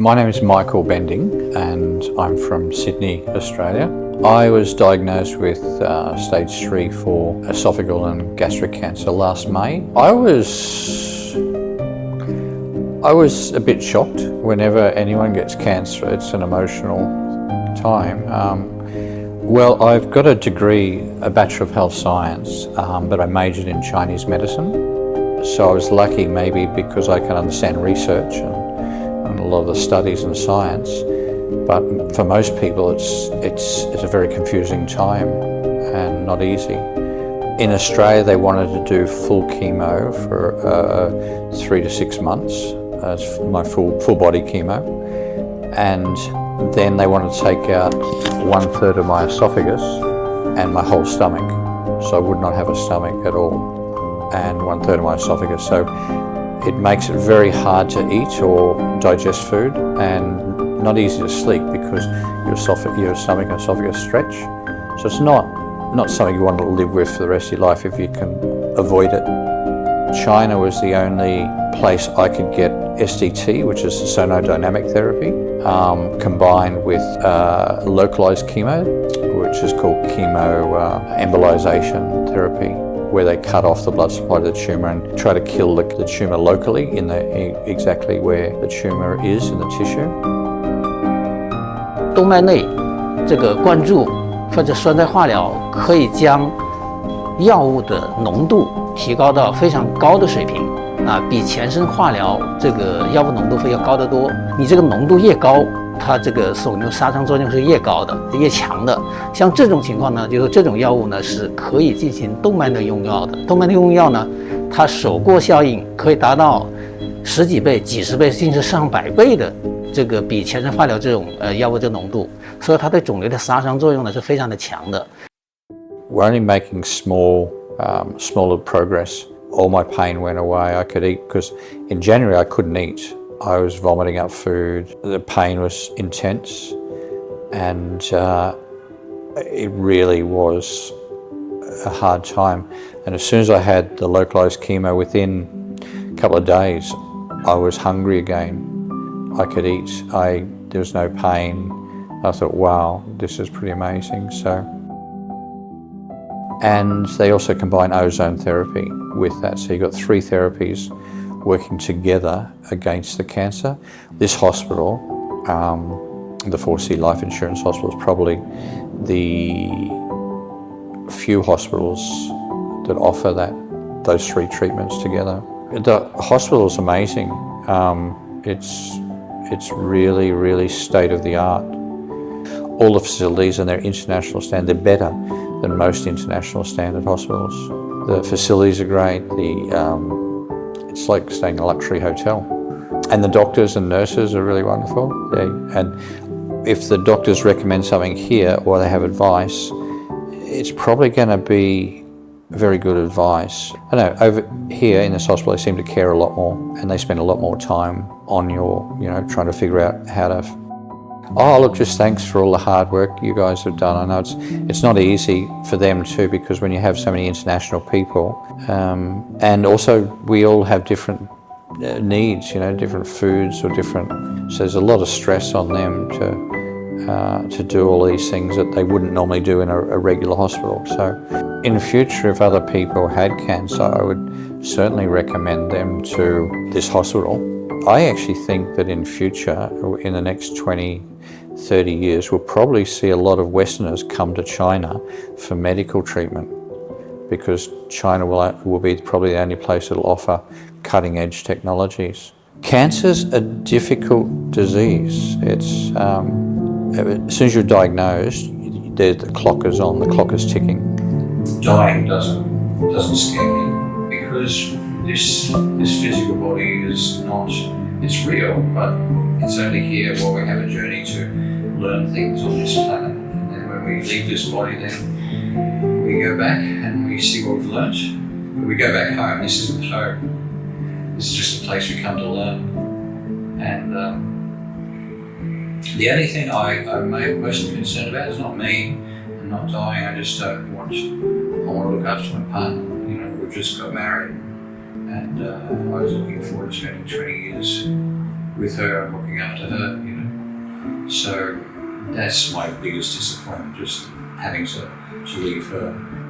My name is Michael Bending and I'm from Sydney, Australia. I was diagnosed with stage 3/4 esophageal and gastric cancer last May. I was a bit shocked. Whenever anyone gets cancer, it's an emotional time. Well, I've got a degree, a Bachelor of Health Science, but I majored in Chinese medicine. So I was lucky maybe because I can understand research and a lot of the studies and science, but for most people it's a very confusing time and not easy. In Australia they wanted to do full chemo for 3 to 6 months, my full body chemo, and then they wanted to take out 1/3 of my esophagus and my whole stomach, so I would not have a stomach at all, and 1/3 of my esophagus. So it makes it very hard to eat or digest food and not easy to sleep because your stomach and esophagus stretch. So it's not something you want to live with for the rest of your life if you can avoid it. China was the only place I could get SDT, which is sonodynamic therapy, combined with localized chemo, which is called embolization therapy, where they cut off the blood supply to the tumour and try to kill the tumour locally exactly where the tumour is in the tissue. 动脉内这个灌注或者栓塞化疗可以将药物的浓度提高到非常高的水平，比全身化疗这个药物浓度会要高得多。你这个浓度越高，它这个所用杀伤作用是越高的、越强的。像这种情况呢，就是这种药物呢是可以进行动脉内用药的。动脉内用药呢，它手过效应可以达到10几倍、几十倍，甚至上百倍的这个比全身化疗这种药物的浓度，所以它对肿瘤的杀伤作用呢是非常的强的。We're only making smaller progress. All my pain went away. I could eat because in January I couldn't eat. I was vomiting up food. The pain was intense, and it really was a hard time. And as soon as I had the localized chemo, within a couple of days, I was hungry again. I could eat. There was no pain. I thought, wow, this is pretty amazing. And they also combine ozone therapy with that. So you've got 3 therapies working together against the cancer. This hospital, the 4C Life Insurance Hospital, is probably the few hospitals that offer those 3 treatments together. The hospital is amazing. It's really, really state of the art. All the facilities and their international standard, they're better than most international standard hospitals. The facilities are great. It's like staying in a luxury hotel. And the doctors and nurses are really wonderful. And if the doctors recommend something here or they have advice, it's probably going to be very good advice. I know over here in this hospital they seem to care a lot more and they spend a lot more time on trying to figure out how to. Oh, look, just thanks for all the hard work you guys have done. I know it's not easy for them too, because when you have so many international people, and also we all have different needs, different foods or different, so there's a lot of stress on them to do all these things that they wouldn't normally do in a regular hospital. So in the future, if other people had cancer, I would certainly recommend them to this hospital. I actually think that in future, in the next 20-30 years, we'll probably see a lot of Westerners come to China for medical treatment, because China will be probably the only place that will offer cutting-edge technologies. Cancer's a difficult disease. It's as soon as you're diagnosed, the clock is on, the clock is ticking. Dying doesn't scare me, because this physical body is not, it's real, but it's only here while we have a journey to learn things on this planet. And then when we leave this body, then we go back and we see what we've learnt. When we go back home, this isn't home. This is just a place we come to learn. And the only thing I'm most concerned about is not me. I'm not dying. I just I want to look after my partner. We've just got married. And I was looking forward to spending 20 years with her and looking after her, you know. So that's my biggest disappointment, just having to leave her.